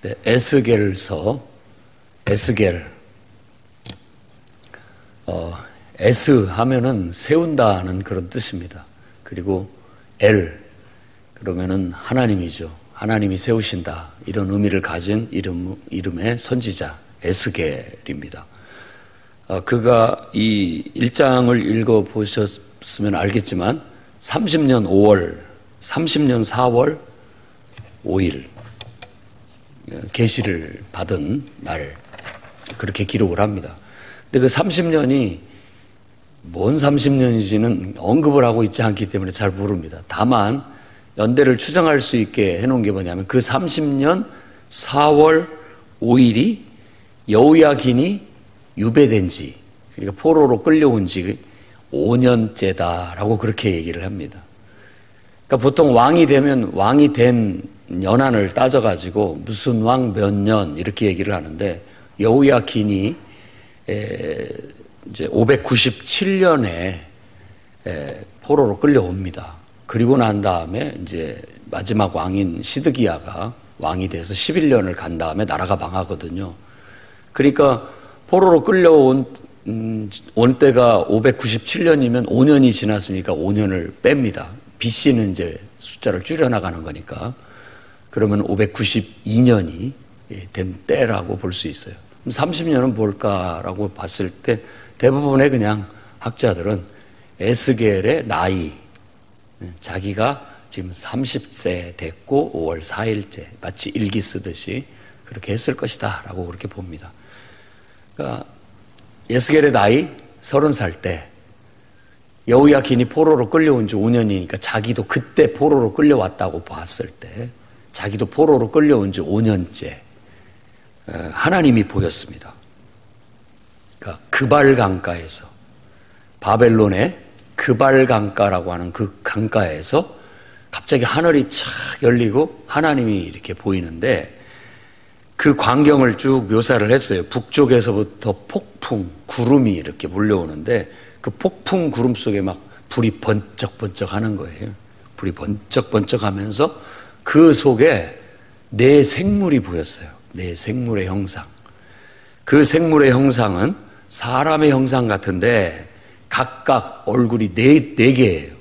네, 에스겔서, 에스겔. 에스 하면은 세운다는 그런 뜻입니다. 그리고 엘, 그러면은 하나님이죠. 하나님이 세우신다. 이런 의미를 가진 이름의 선지자, 에스겔입니다. 그가 이 1장을 읽어보셨으면 알겠지만 30년 4월 5일 계시를 받은 날 그렇게 기록을 합니다. 근데 그 30년이 뭔 30년인지는 언급을 하고 있지 않기 때문에 잘 모릅니다. 다만 연대를 추정할 수 있게 해놓은 게 뭐냐면 그 30년 4월 5일이 여호야긴이 유배된 지, 그러니까 포로로 끌려온 지 5년째다라고 그렇게 얘기를 합니다. 그러니까 보통 왕이 되면 왕이 된 연한을 따져가지고 무슨 왕 몇 년 이렇게 얘기를 하는데 여호야긴이 이제 597년에 포로로 끌려옵니다. 그리고 난 다음에 이제 마지막 왕인 시드기야가 왕이 돼서 11년을 간 다음에 나라가 망하거든요. 그러니까 포로로 끌려온 때가 597년이면 5년이 지났으니까 5년을 뺍니다. BC는 이제 숫자를 줄여나가는 거니까. 그러면 592년이 된 때라고 볼 수 있어요. 30년은 뭘까라고 봤을 때 대부분의 그냥 학자들은 에스겔의 나이, 자기가 지금 30세 됐고 5월 4일째 마치 일기 쓰듯이 그렇게 했을 것이다 라고 그렇게 봅니다. 그러니까 에스겔의 나이 30살 때 여호야긴이 포로로 끌려온 지 5년이니까 자기도 그때 포로로 끌려왔다고 봤을 때 자기도 포로로 끌려온 지 5년째 하나님이 보였습니다. 그러니까 그발 강가에서 바벨론의 그발 강가라고 하는 그 강가에서 갑자기 하늘이 착 열리고 하나님이 이렇게 보이는데 그 광경을 쭉 묘사를 했어요. 북쪽에서부터 폭풍, 구름이 이렇게 몰려오는데 그 폭풍 구름 속에 막 불이 번쩍번쩍 하는 거예요. 불이 번쩍번쩍 하면서 그 속에 네 생물이 보였어요. 네 생물의 형상. 그 생물의 형상은 사람의 형상 같은데 각각 얼굴이 네 개예요.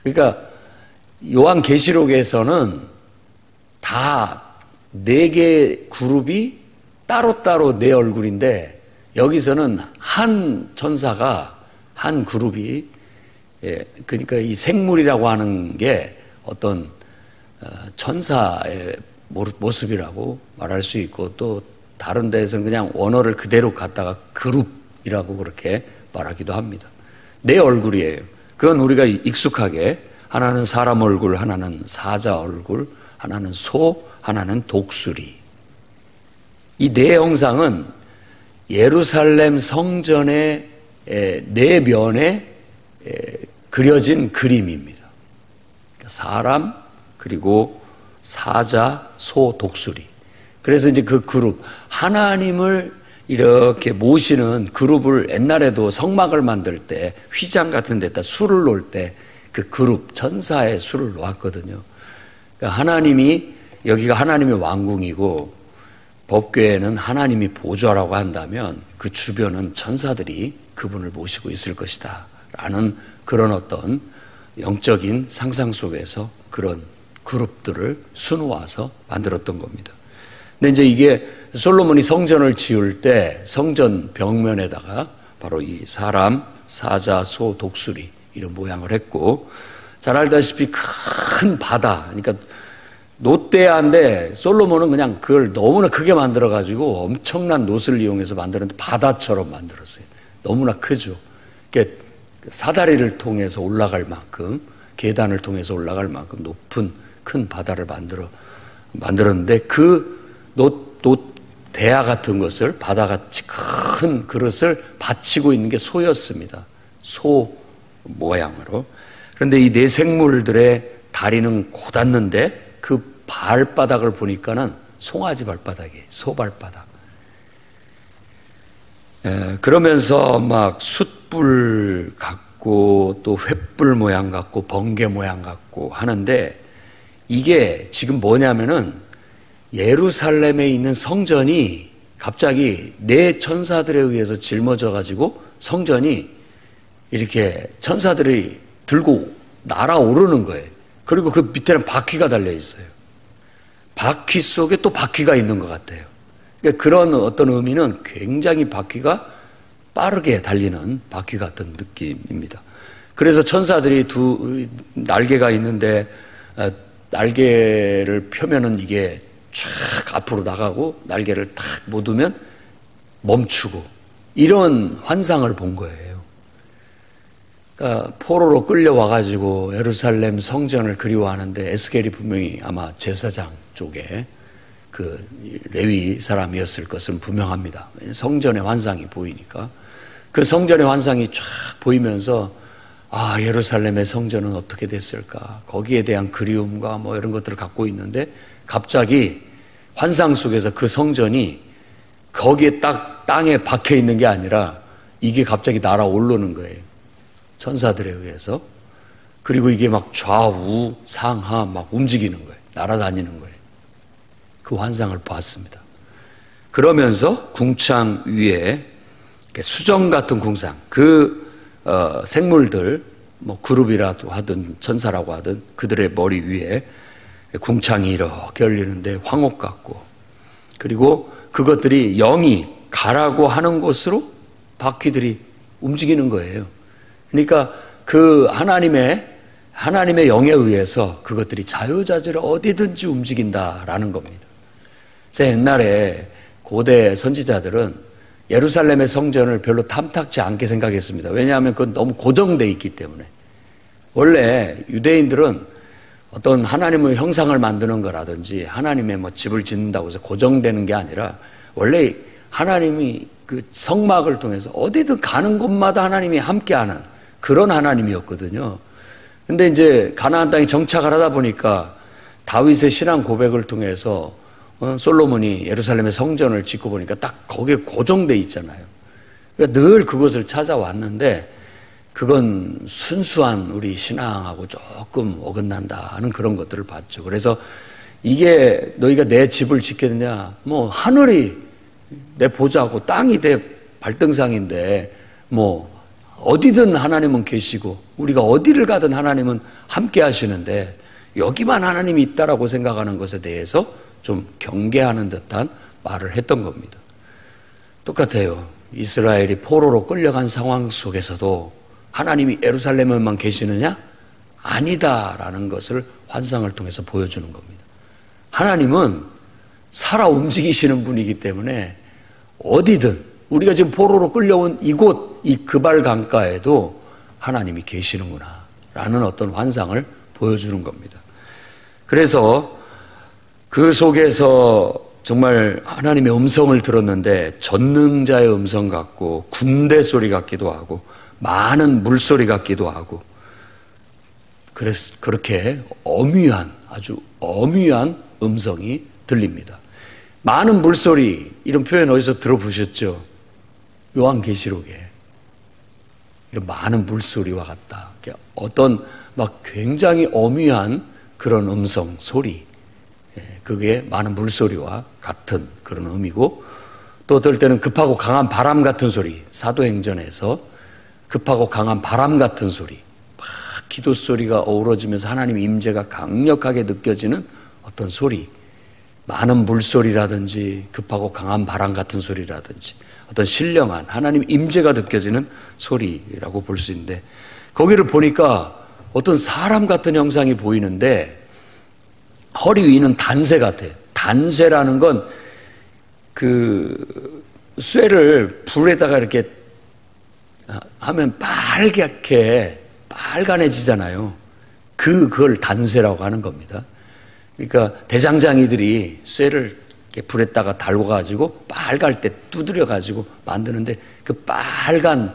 그러니까 요한계시록에서는 다 네 개의 그룹이 따로따로 네 얼굴인데 여기서는 한 천사가 한 그룹이 그러니까 이 생물이라고 하는 게 어떤 천사의 모습이라고 말할 수 있고 또 다른 데에서는 그냥 원어를 그대로 갖다가 그룹이라고 그렇게 말하기도 합니다. 네 얼굴이에요. 그건 우리가 익숙하게 하나는 사람 얼굴, 하나는 사자 얼굴, 하나는 소, 하나는 독수리. 이 네 형상은 예루살렘 성전의 네 면에 그려진 그림입니다. 사람, 그리고 사자, 소, 독수리. 그래서 이제 그 그룹, 하나님을 이렇게 모시는 그룹을 옛날에도 성막을 만들 때 휘장 같은 데다 술을 놓을 때 그 그룹, 천사의 술을 놓았거든요. 그러니까 하나님이, 여기가 하나님의 왕궁이고 법궤에는 하나님이 보좌라고 한다면 그 주변은 천사들이 그분을 모시고 있을 것이다 라는 그런 어떤 영적인 상상 속에서 그런 그룹들을 수놓아서 만들었던 겁니다. 근데 이제 이게 솔로몬이 성전을 지을 때 성전 벽면에다가 바로 이 사람, 사자, 소, 독수리 이런 모양을 했고 잘 알다시피 큰 바다, 그러니까 노대야인데 솔로몬은 그냥 그걸 너무나 크게 만들어가지고 엄청난 놋을 이용해서 만들었는데 바다처럼 만들었어요. 너무나 크죠. 그러니까 사다리를 통해서 올라갈 만큼 계단을 통해서 올라갈 만큼 높은 큰 바다를 만들었는데 그 노대야 같은 것을 바다같이 큰 그릇을 받치고 있는 게 소였습니다. 소 모양으로. 그런데 이 네 생물들의 다리는 곧았는데 그 발바닥을 보니까는 송아지 발바닥이에요. 소 발바닥. 그러면서 막 숯불 같고 또 횃불 모양 같고 번개 모양 같고 하는데 이게 지금 뭐냐면은 예루살렘에 있는 성전이 갑자기 네 천사들에 의해서 짊어져 가지고 성전이 이렇게 천사들이 들고 날아오르는 거예요. 그리고 그 밑에는 바퀴가 달려 있어요. 바퀴 속에 또 바퀴가 있는 것 같아요. 그러니까 그런 어떤 의미는 굉장히 바퀴가 빠르게 달리는 바퀴 같은 느낌입니다. 그래서 천사들이 두 날개가 있는데 날개를 펴면은 이게 쫙 앞으로 나가고 날개를 탁 못 으면 멈추고 이런 환상을 본 거예요. 그러니까 포로로 끌려와가지고 예루살렘 성전을 그리워하는데 에스겔이 분명히 아마 제사장 쪽에 그 레위 사람이었을 것은 분명합니다. 성전의 환상이 보이니까. 그 성전의 환상이 쫙 보이면서 아, 예루살렘의 성전은 어떻게 됐을까? 거기에 대한 그리움과 뭐 이런 것들을 갖고 있는데 갑자기 환상 속에서 그 성전이 거기에 딱 땅에 박혀 있는 게 아니라 이게 갑자기 날아오르는 거예요. 천사들에 의해서. 그리고 이게 막 좌우 상하 막 움직이는 거예요. 날아다니는 거예요. 그 환상을 봤습니다. 그러면서 궁창 위에 수정 같은 궁상, 그 생물들, 뭐 그룹이라도 하든 천사라고 하든 그들의 머리 위에 궁창이 이렇게 열리는데 황옥 같고, 그리고 그것들이 영이 가라고 하는 곳으로 바퀴들이 움직이는 거예요. 그러니까 그 하나님의 영에 의해서 그것들이 자유자재로 어디든지 움직인다라는 겁니다. 제 옛날에 고대 선지자들은 예루살렘의 성전을 별로 탐탁지 않게 생각했습니다. 왜냐하면 그건 너무 고정되어 있기 때문에. 원래 유대인들은 어떤 하나님의 형상을 만드는 거라든지 하나님의 뭐 집을 짓는다고 해서 고정되는 게 아니라 원래 하나님이 그 성막을 통해서 어디든 가는 곳마다 하나님이 함께하는 그런 하나님이었거든요. 근데 이제 가나안 땅에 정착을 하다 보니까 다윗의 신앙 고백을 통해서 솔로몬이 예루살렘의 성전을 짓고 보니까 딱 거기에 고정돼 있잖아요. 그러니까 늘 그것을 찾아왔는데 그건 순수한 우리 신앙하고 조금 어긋난다 하는 그런 것들을 봤죠. 그래서 이게 너희가 내 집을 짓겠느냐, 뭐 하늘이 내 보좌고 땅이 내 발등상인데 뭐 어디든 하나님은 계시고 우리가 어디를 가든 하나님은 함께 하시는데 여기만 하나님이 있다라고 생각하는 것에 대해서 좀 경계하는 듯한 말을 했던 겁니다. 똑같아요. 이스라엘이 포로로 끌려간 상황 속에서도 하나님이 예루살렘에만 계시느냐? 아니다라는 것을 환상을 통해서 보여주는 겁니다. 하나님은 살아 움직이시는 분이기 때문에 어디든 우리가 지금 포로로 끌려온 이곳 이 그발 강가에도 하나님이 계시는구나 라는 어떤 환상을 보여주는 겁니다. 그래서 그 속에서 정말 하나님의 음성을 들었는데 전능자의 음성 같고 군대 소리 같기도 하고 많은 물소리 같기도 하고 그래서 그렇게 아주 어미한 음성이 들립니다. 많은 물소리 이런 표현 어디서 들어보셨죠? 요한계시록에 이런 많은 물소리와 같다. 어떤 막 굉장히 어미한 그런 음성 소리, 그게 많은 물소리와 같은 그런 의미고, 또 어떨 때는 급하고 강한 바람 같은 소리, 사도행전에서 급하고 강한 바람 같은 소리, 막 기도 소리가 어우러지면서 하나님의 임재가 강력하게 느껴지는 어떤 소리, 많은 물소리라든지 급하고 강한 바람 같은 소리라든지 어떤 신령한 하나님 임재가 느껴지는 소리라고 볼 수 있는데, 거기를 보니까 어떤 사람 같은 형상이 보이는데 허리 위는 단쇠 같아요. 단쇠라는 건 그 쇠를 불에다가 이렇게 하면 빨간해지잖아요. 그걸 단쇠라고 하는 겁니다. 그러니까 대장장이들이 쇠를 이렇게 불에다가 달궈가지고 빨갈 때 두드려가지고 만드는데 그 빨간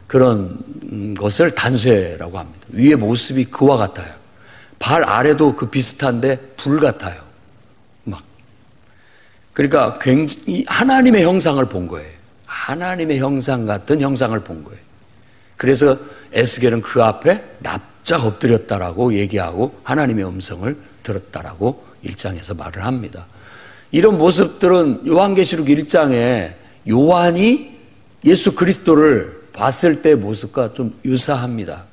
그런 것을 단쇠라고 합니다. 위의 모습이 그와 같아요. 발 아래도 그 비슷한데 불 같아요. 막. 그러니까 굉장히 하나님의 형상을 본 거예요. 하나님의 형상 같은 형상을 본 거예요. 그래서 에스겔은 그 앞에 납작 엎드렸다라고 얘기하고 하나님의 음성을 들었다라고 1장에서 말을 합니다. 이런 모습들은 요한계시록 1장에 요한이 예수 그리스도를 봤을 때의 모습과 좀 유사합니다.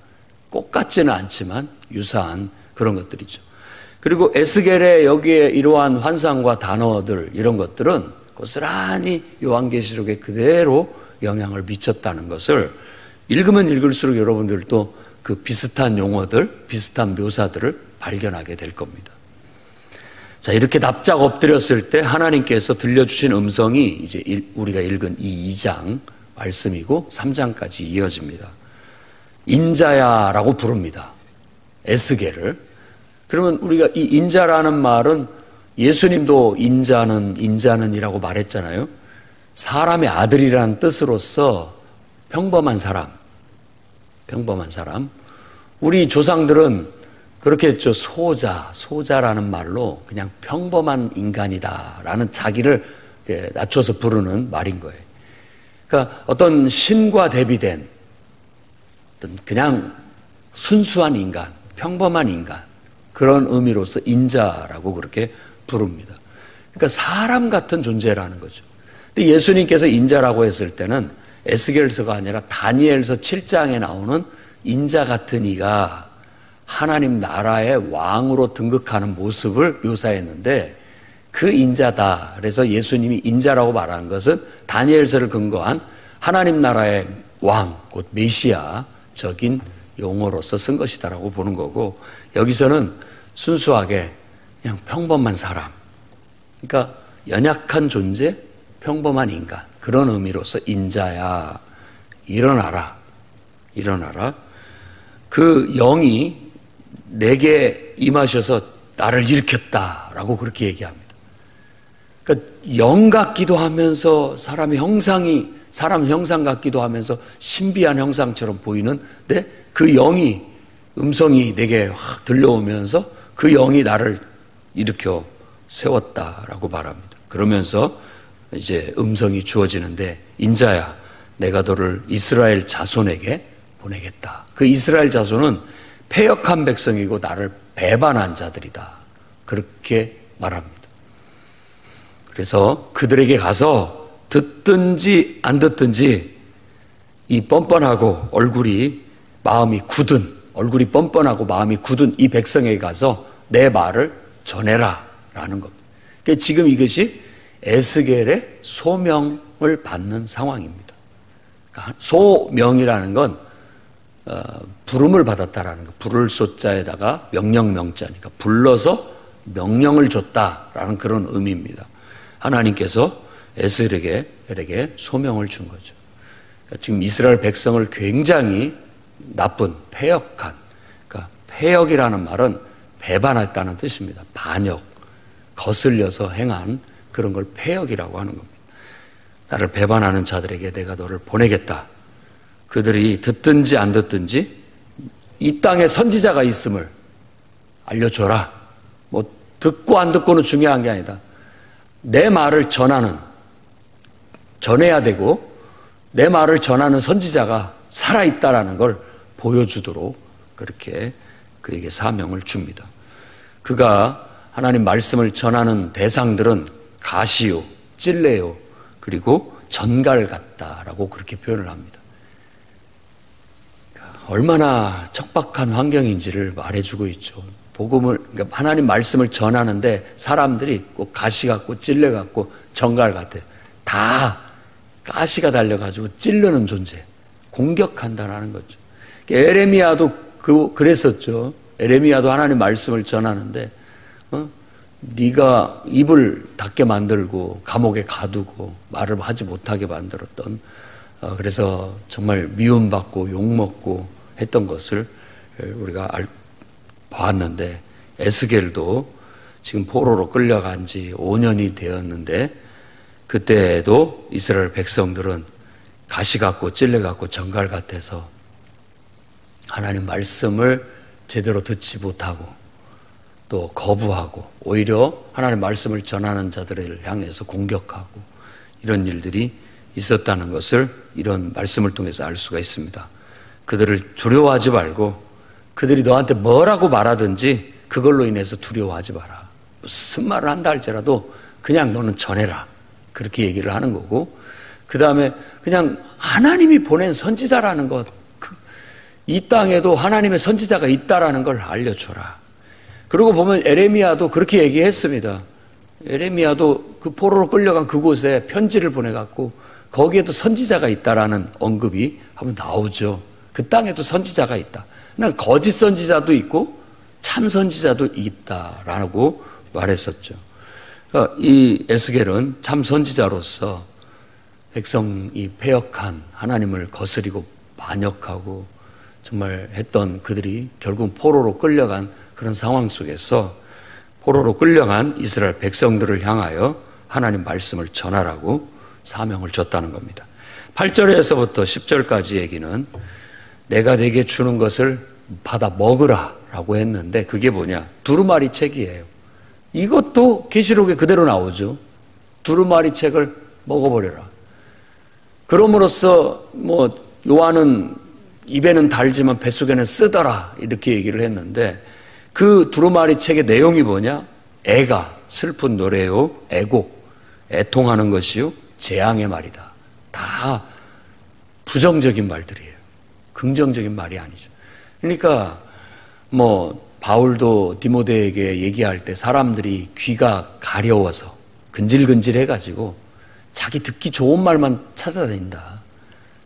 똑같지는 않지만 유사한 그런 것들이죠. 그리고 에스겔의 여기에 이러한 환상과 단어들 이런 것들은 고스란히 요한계시록에 그대로 영향을 미쳤다는 것을 읽으면 읽을수록 여러분들도 그 비슷한 용어들, 비슷한 묘사들을 발견하게 될 겁니다. 자, 이렇게 납작 엎드렸을 때 하나님께서 들려주신 음성이 이제 우리가 읽은 이 2장 말씀이고 3장까지 이어집니다. 인자야라고 부릅니다. 에스겔을. 그러면 우리가 이 인자라는 말은 예수님도 인자는이라고 말했잖아요. 사람의 아들이라는 뜻으로서 평범한 사람. 우리 조상들은 그렇게 했죠. 소자라는 말로 그냥 평범한 인간이다라는 자기를 낮춰서 부르는 말인 거예요. 그러니까 어떤 신과 대비된 어떤 그냥 순수한 인간, 평범한 인간 그런 의미로서 인자라고 그렇게 부릅니다. 그러니까 사람 같은 존재라는 거죠. 근데 예수님께서 인자라고 했을 때는 에스겔서가 아니라 다니엘서 7장에 나오는 인자 같은 이가 하나님 나라의 왕으로 등극하는 모습을 묘사했는데 그 인자다. 그래서 예수님이 인자라고 말하는 것은 다니엘서를 근거한 하나님 나라의 왕, 곧 메시아적인 용어로서 쓴 것이다라고 보는 거고 여기서는 순수하게 그냥 평범한 사람. 그러니까 연약한 존재, 평범한 인간. 그런 의미로서 인자야. 일어나라. 그 영이 내게 임하셔서 나를 일으켰다라고 그렇게 얘기합니다. 그러니까 영 같기도 하면서 사람 형상 같기도 하면서 신비한 형상처럼 보이는데 그 영이 음성이 내게 확 들려오면서 그 영이 나를 일으켜 세웠다라고 말합니다. 그러면서 이제 음성이 주어지는데 인자야 내가 너를 이스라엘 자손에게 보내겠다. 그 이스라엘 자손은 패역한 백성이고 나를 배반한 자들이다. 그렇게 말합니다. 그래서 그들에게 가서 듣든지 안 듣든지 이 뻔뻔하고 마음이 굳은 이 백성에게 가서 내 말을 전해라 라는 겁니다. 그러니까 지금 이것이 에스겔의 소명을 받는 상황입니다. 그러니까 소명이라는 건 부름을 받았다라는 거. 부를 소자에다가 명령명자니까 불러서 명령을 줬다라는 그런 의미입니다. 하나님께서 에스겔에게 소명을 준 거죠. 그러니까 지금 이스라엘 백성을 굉장히 나쁜, 패역한, 그러니까 패역이라는 말은 배반했다는 뜻입니다. 반역, 거슬려서 행한 그런 걸 패역이라고 하는 겁니다. 나를 배반하는 자들에게 내가 너를 보내겠다. 그들이 듣든지 안 듣든지 이 땅에 선지자가 있음을 알려줘라. 뭐 듣고 안 듣고는 중요한 게 아니다. 내 말을 전해야 되고 내 말을 전하는 선지자가 살아있다라는 걸 보여주도록 그렇게 그에게 사명을 줍니다. 그가 하나님 말씀을 전하는 대상들은 가시요, 찔레요, 그리고 전갈 같다라고 그렇게 표현을 합니다. 얼마나 척박한 환경인지를 말해주고 있죠. 그러니까 하나님 말씀을 전하는데 사람들이 꼭 가시 같고 찔레 같고 전갈 같아요. 다 가시가 달려가지고 찔르는 존재, 공격한다라는 거죠. 에레미야도 그랬었죠. 에레미야도 하나님 말씀을 전하는데 네가 입을 닫게 만들고 감옥에 가두고 말을 하지 못하게 만들었던 그래서 정말 미움받고 욕먹고 했던 것을 우리가 봤는데 에스겔도 지금 포로로 끌려간 지 5년이 되었는데 그때도 이스라엘 백성들은 가시 같고 찔레 같고 전갈 같아서 하나님 말씀을 제대로 듣지 못하고 또 거부하고 오히려 하나님 말씀을 전하는 자들을 향해서 공격하고 이런 일들이 있었다는 것을 이런 말씀을 통해서 알 수가 있습니다. 그들을 두려워하지 말고 그들이 너한테 뭐라고 말하든지 그걸로 인해서 두려워하지 마라. 무슨 말을 한다 할지라도 그냥 너는 전해라. 그렇게 얘기를 하는 거고, 그 다음에 그냥 하나님이 보낸 선지자라는 것, 이 땅에도 하나님의 선지자가 있다라는 걸 알려줘라. 그리고 보면 에레미야도 그렇게 얘기했습니다. 에레미야도 그 포로로 끌려간 그곳에 편지를 보내갖고 거기에도 선지자가 있다라는 언급이 한번 나오죠. 그 땅에도 선지자가 있다. 그냥 거짓 선지자도 있고 참 선지자도 있다라고 말했었죠. 그러니까 이 에스겔은 참 선지자로서 백성이 패역한 하나님을 거스리고 반역하고 정말 했던 그들이 결국 포로로 끌려간 그런 상황 속에서 포로로 끌려간 이스라엘 백성들을 향하여 하나님 말씀을 전하라고 사명을 줬다는 겁니다. 8절에서부터 10절까지 얘기는 내가 네게 주는 것을 받아 먹으라 라고 했는데 그게 뭐냐? 두루마리 책이에요. 이것도 계시록에 그대로 나오죠. 두루마리 책을 먹어버려라. 그럼으로써 요한은 입에는 달지만 뱃속에는 쓰더라 이렇게 얘기를 했는데 그 두루마리 책의 내용이 뭐냐? 애가 슬픈 노래요, 애곡, 애통하는 것이요, 재앙의 말이다. 다 부정적인 말들이에요. 긍정적인 말이 아니죠. 그러니까 바울도 디모데에게 얘기할 때 사람들이 귀가 가려워서 근질근질해가지고 자기 듣기 좋은 말만 찾아다닌다.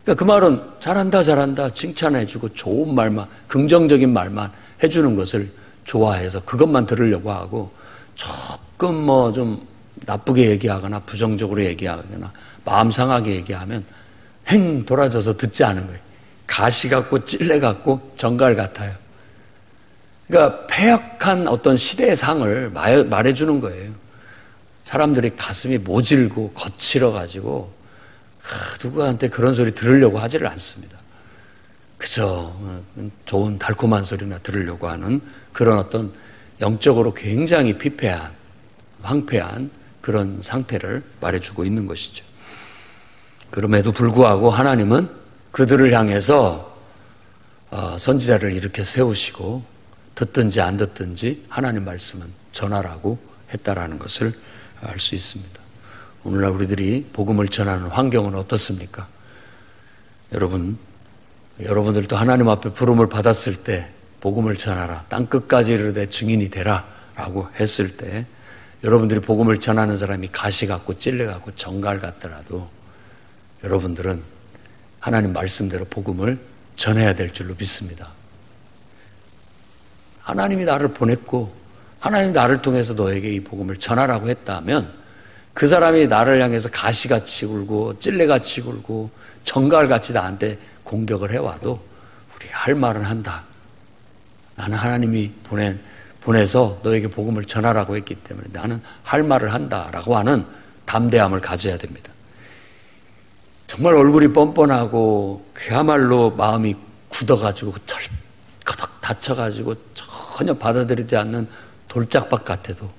그러니까 그 말은 잘한다 칭찬해주고 좋은 말만, 긍정적인 말만 해주는 것을 좋아해서 그것만 들으려고 하고 조금 좀 나쁘게 얘기하거나 부정적으로 얘기하거나 마음 상하게 얘기하면 행 돌아져서 듣지 않은 거예요. 가시 같고 찔레 같고 정갈 같아요. 그러니까 패역한 어떤 시대의 상을 말해주는 거예요. 사람들이 가슴이 모질고 거칠어가지고 누구한테 그런 소리 들으려고 하지를 않습니다. 그저 좋은 달콤한 소리나 들으려고 하는 그런 어떤 영적으로 굉장히 피폐한, 황폐한 그런 상태를 말해주고 있는 것이죠. 그럼에도 불구하고 하나님은 그들을 향해서 선지자를 이렇게 세우시고 듣든지 안 듣든지 하나님 말씀은 전하라고 했다라는 것을 알 수 있습니다. 오늘날 우리들이 복음을 전하는 환경은 어떻습니까? 여러분들도 하나님 앞에 부름을 받았을 때 복음을 전하라. 땅끝까지 이르되 증인이 되라 라고 했을 때 여러분들이 복음을 전하는 사람이 가시 같고 찔레 같고 정갈 같더라도 여러분들은 하나님 말씀대로 복음을 전해야 될 줄로 믿습니다. 하나님이 나를 보냈고 하나님이 나를 통해서 너에게 이 복음을 전하라고 했다면 그 사람이 나를 향해서 가시같이 굴고 찔레같이 굴고 정갈같이 나한테 공격을 해와도 우리가 할 말은 한다. 나는 하나님이 보내서 너에게 복음을 전하라고 했기 때문에 나는 할 말을 한다라고 하는 담대함을 가져야 됩니다. 정말 얼굴이 뻔뻔하고 그야말로 마음이 굳어가지고 철커덕 다쳐가지고 전혀 받아들이지 않는 돌짝밭 같아도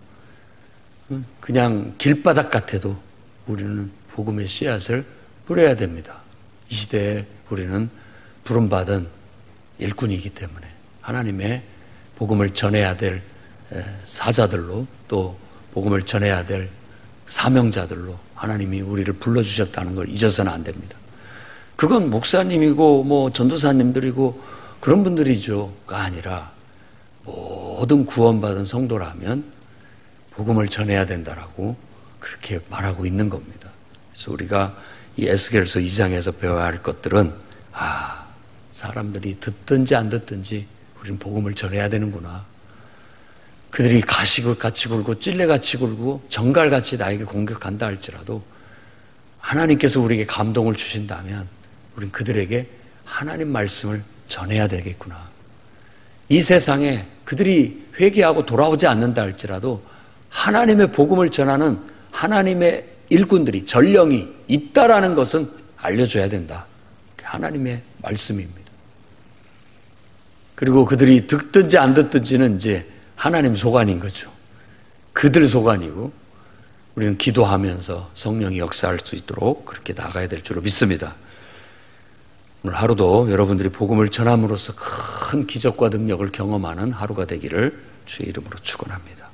그냥 길바닥 같아도 우리는 복음의 씨앗을 뿌려야 됩니다. 이 시대에 우리는 부름받은 일꾼이기 때문에 하나님의 복음을 전해야 될 사자들로 또 복음을 전해야 될 사명자들로 하나님이 우리를 불러주셨다는 걸 잊어서는 안 됩니다. 그건 목사님이고 전도사님들이고 그런 분들이죠가 아니라 모든 구원받은 성도라면 복음을 전해야 된다라고 그렇게 말하고 있는 겁니다. 그래서 우리가 이 에스겔서 2장에서 배워야 할 것들은 사람들이 듣든지 안 듣든지 우리는 복음을 전해야 되는구나. 그들이 가시같이 굴고 찔레같이 굴고 정갈같이 나에게 공격한다 할지라도 하나님께서 우리에게 감동을 주신다면 우리는 그들에게 하나님 말씀을 전해야 되겠구나. 이 세상에 그들이 회개하고 돌아오지 않는다 할지라도 하나님의 복음을 전하는 하나님의 일꾼들이 전령이 있다라는 것은 알려줘야 된다. 하나님의 말씀입니다. 그리고 그들이 듣든지 안 듣든지는 이제 하나님 소관인 거죠. 그들 소관이고 우리는 기도하면서 성령이 역사할 수 있도록 그렇게 나가야 될 줄로 믿습니다. 오늘 하루도 여러분들이 복음을 전함으로써 큰 기적과 능력을 경험하는 하루가 되기를 주의 이름으로 축원합니다.